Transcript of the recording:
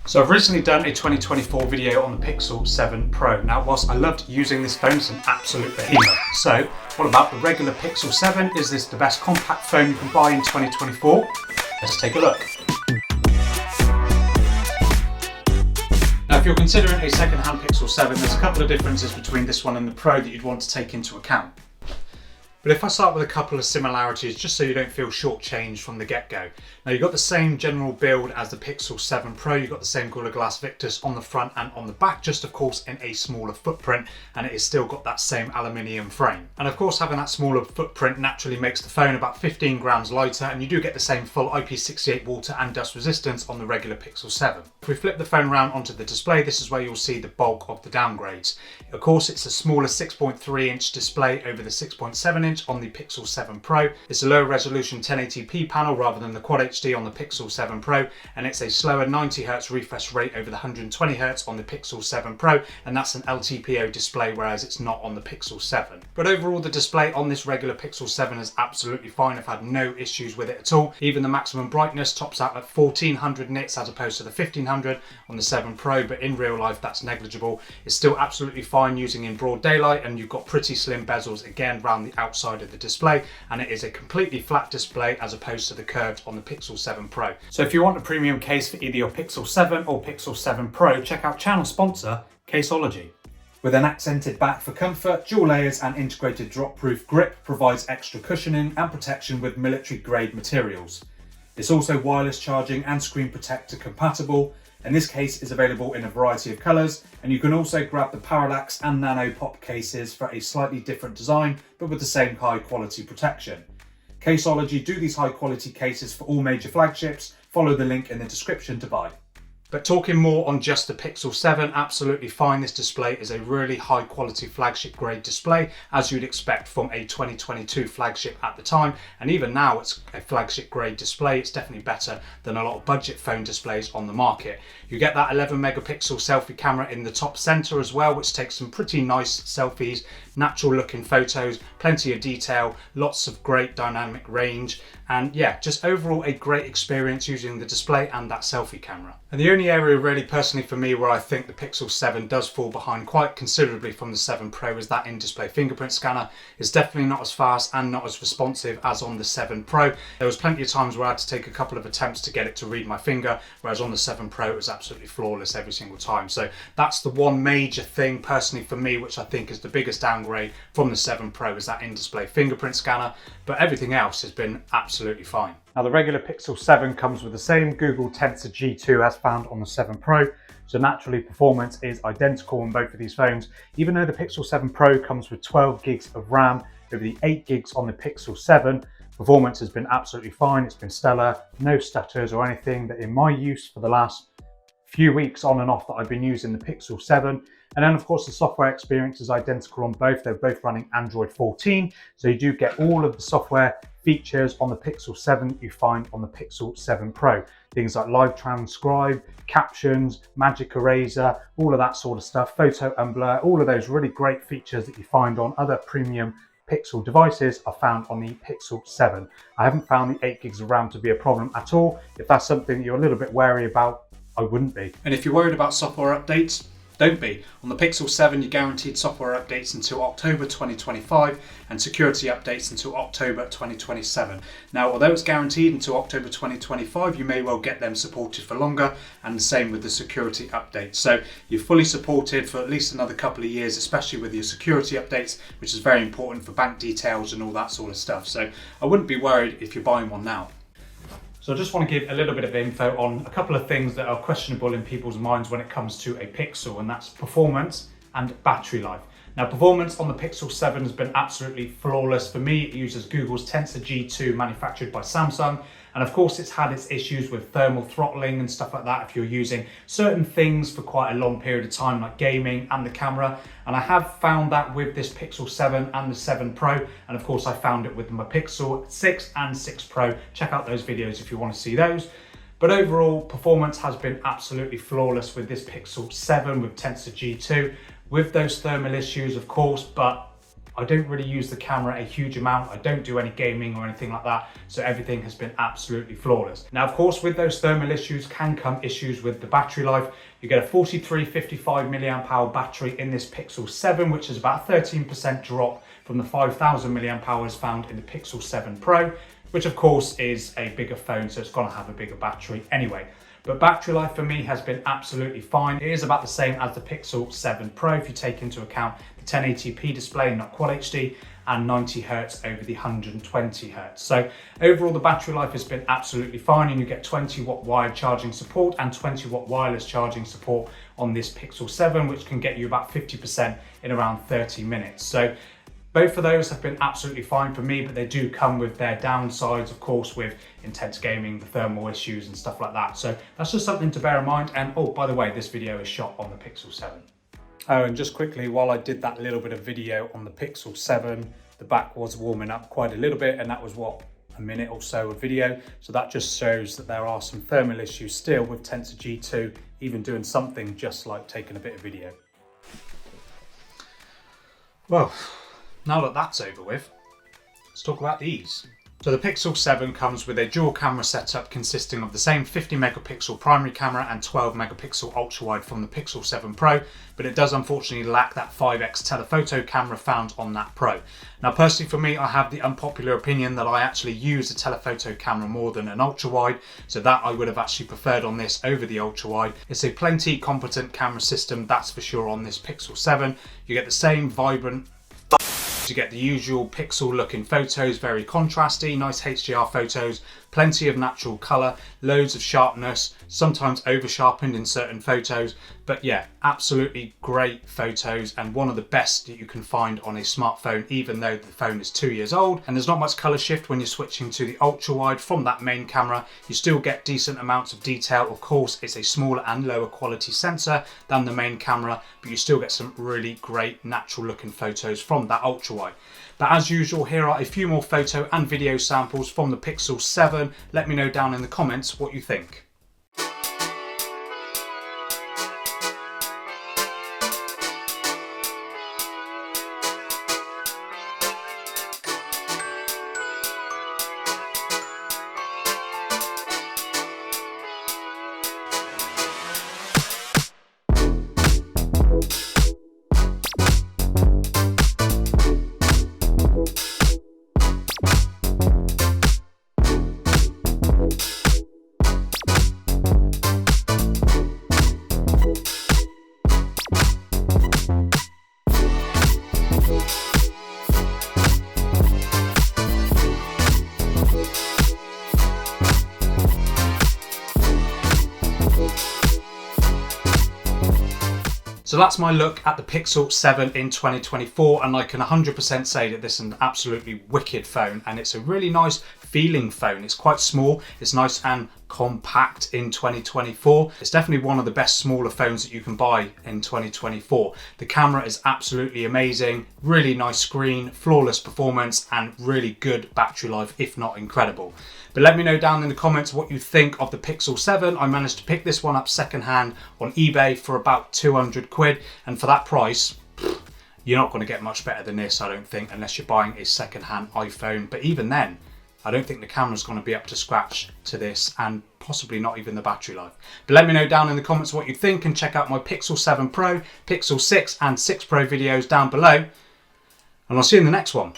So I've recently done a 2024 video on the Pixel 7 Pro. Now, whilst I loved using this phone, it's an absolute behemoth. So what about the regular Pixel 7? Is this the best compact phone you can buy in 2024? Let's take a look. Now, if you're considering a second-hand Pixel 7, there's a couple of differences between this one and the Pro that you'd want to take into account. But if I start with a couple of similarities, just so you don't feel shortchanged from the get-go. Now, you've got the same general build as the Pixel 7 Pro. You've got the same Gorilla Glass Victus on the front and on the back, just of course in a smaller footprint, and it has still got that same aluminium frame. And of course, having that smaller footprint naturally makes the phone about 15 grams lighter, and you do get the same full IP68 water and dust resistance on the regular Pixel 7. If we flip the phone around onto the display, this is where you'll see the bulk of the downgrades. Of course, it's a smaller 6.3-inch display over the 6.7-inch on the Pixel 7 Pro. It's a lower resolution 1080p panel rather than the Quad HD on the Pixel 7 Pro, and it's a slower 90Hz refresh rate over the 120Hz on the Pixel 7 Pro, and that's an LTPO display, whereas it's not on the Pixel 7. But overall, the display on this regular Pixel 7 is absolutely fine. I've had no issues with it at all. Even the maximum brightness tops out at 1400 nits as opposed to the 1500 on the 7 Pro, but in real life that's negligible. It's still absolutely fine using in broad daylight, and you've got pretty slim bezels again around the outside of the display, and it is a completely flat display as opposed to the curved on the Pixel 7 Pro. So if you want a premium case for either your Pixel 7 or Pixel 7 Pro, check out channel sponsor Caseology. With an accented back for comfort, dual layers and integrated drop-proof grip provides extra cushioning and protection with military-grade materials. It's also wireless charging and screen protector compatible, and this case is available in a variety of colours, and you can also grab the Parallax and Nano Pop cases for a slightly different design but with the same high quality protection. Caseology do these high quality cases for all major flagships. Follow the link in the description to buy. But talking more on just the Pixel 7, absolutely fine. This display is a really high quality flagship grade display, as you'd expect from a 2022 flagship at the time. And even now it's a flagship grade display. It's definitely better than a lot of budget phone displays on the market. You get that 11 megapixel selfie camera in the top center as well, which takes some pretty nice selfies, natural looking photos, plenty of detail, lots of great dynamic range. And yeah, just overall a great experience using the display and that selfie camera. And the only area really personally for me where I think the Pixel 7 does fall behind quite considerably from the 7 Pro is that in-display fingerprint scanner. It's definitely not as fast and not as responsive as on the 7 Pro. There was plenty of times where I had to take a couple of attempts to get it to read my finger, whereas on the 7 Pro it was absolutely flawless every single time. So that's the one major thing personally for me, which I think is the biggest downgrade from the 7 Pro, is that in-display fingerprint scanner, but everything else has been absolutely fine. Now, the regular Pixel 7 comes with the same Google Tensor G2 as found on the 7 Pro, so naturally performance is identical on both of these phones, even though the Pixel 7 Pro comes with 12 gigs of RAM over the 8 gigs on the Pixel 7. Performance has been absolutely fine. It's been stellar, no stutters or anything. That in my use for the last few weeks on and off that I've been using the Pixel 7. And then of course the software experience is identical on both. They're both running Android 14, so you do get all of the software features on the Pixel 7 that you find on the Pixel 7 Pro. Things like live transcribe, captions, magic eraser, all of that sort of stuff, photo unblur, all of those really great features that you find on other premium Pixel devices are found on the Pixel 7. I haven't found the 8 gigs of RAM to be a problem at all. If that's something you're a little bit wary about, I wouldn't be. And if you're worried about software updates, don't be. On the Pixel 7, you're guaranteed software updates until October 2025 and security updates until October 2027. Now, although it's guaranteed until October 2025, you may well get them supported for longer, and the same with the security updates. So you're fully supported for at least another couple of years, especially with your security updates, which is very important for bank details and all that sort of stuff. So I wouldn't be worried if you're buying one now. So I just want to give a little bit of info on a couple of things that are questionable in people's minds when it comes to a Pixel, and that's performance and battery life. Now, performance on the Pixel 7 has been absolutely flawless. For me, it uses Google's Tensor G2 manufactured by Samsung. And of course, it's had its issues with thermal throttling and stuff like that if you're using certain things for quite a long period of time, like gaming and the camera. And I have found that with this Pixel 7 and the 7 Pro. And of course, I found it with my Pixel 6 and 6 Pro. Check out those videos if you want to see those. But overall, performance has been absolutely flawless with this Pixel 7 with Tensor G2, with those thermal issues, of course, but I don't really use the camera a huge amount. I don't do any gaming or anything like that. So everything has been absolutely flawless. Now, of course, with those thermal issues can come issues with the battery life. You get a 4355 milliamp hour battery in this Pixel 7, which is about a 13% drop from the 5000 milliamp hours found in the Pixel 7 Pro, which of course is a bigger phone, so it's gonna have a bigger battery anyway. But battery life for me has been absolutely fine. It is about the same as the Pixel 7 Pro if you take into account the 1080p display, not Quad HD, and 90 Hz over the 120 Hz. So overall, the battery life has been absolutely fine, and you get 20 watt wired charging support and 20 watt wireless charging support on this Pixel 7, which can get you about 50% in around 30 minutes. So both of those have been absolutely fine for me, but they do come with their downsides, of course, with intense gaming, the thermal issues and stuff like that. So that's just something to bear in mind. And oh, by the way, this video is shot on the Pixel 7. Oh, and just quickly, while I did that little bit of video on the Pixel 7, the back was warming up quite a little bit, and that was what, a minute or so of video. So that just shows that there are some thermal issues still with Tensor G2, even doing something just like taking a bit of video. Well, now that that's over with, let's talk about these. So the Pixel 7 comes with a dual camera setup consisting of the same 50 megapixel primary camera and 12 megapixel ultra wide from the Pixel 7 Pro, but it does unfortunately lack that 5x telephoto camera found on that Pro. Now personally for me, I have the unpopular opinion that I actually use a telephoto camera more than an ultra wide, so that I would have actually preferred on this over the ultra wide. It's a plenty competent camera system, that's for sure, on this Pixel 7. You get the same vibrant, you get the usual pixel looking photos, very contrasty, nice HDR photos, plenty of natural colour, loads of sharpness, sometimes over sharpened in certain photos, but yeah, absolutely great photos and one of the best that you can find on a smartphone, even though the phone is 2 years old. And there's not much colour shift when you're switching to the ultra wide from that main camera. You still get decent amounts of detail. Of course, it's a smaller and lower quality sensor than the main camera, but you still get some really great natural looking photos from that ultra wide. But as usual, here are a few more photo and video samples from the Pixel 7. Let me know down in the comments what you think. So that's my look at the Pixel 7 in 2024, and I can 100% say that this is an absolutely wicked phone, and it's a really nice feeling phone. It's quite small, it's nice and compact in 2024. It's definitely one of the best smaller phones that you can buy in 2024. The camera is absolutely amazing, really nice screen, flawless performance, and really good battery life, if not incredible. But let me know down in the comments what you think of the Pixel 7. I managed to pick this one up secondhand on eBay for about 200 quid, and for that price, you're not going to get much better than this, I don't think, unless you're buying a secondhand iPhone. But even then, I don't think the camera's going to be up to scratch to this, and possibly not even the battery life. But let me know down in the comments what you think, and check out my Pixel 7 Pro, Pixel 6 and 6 Pro videos down below, and I'll see you in the next one.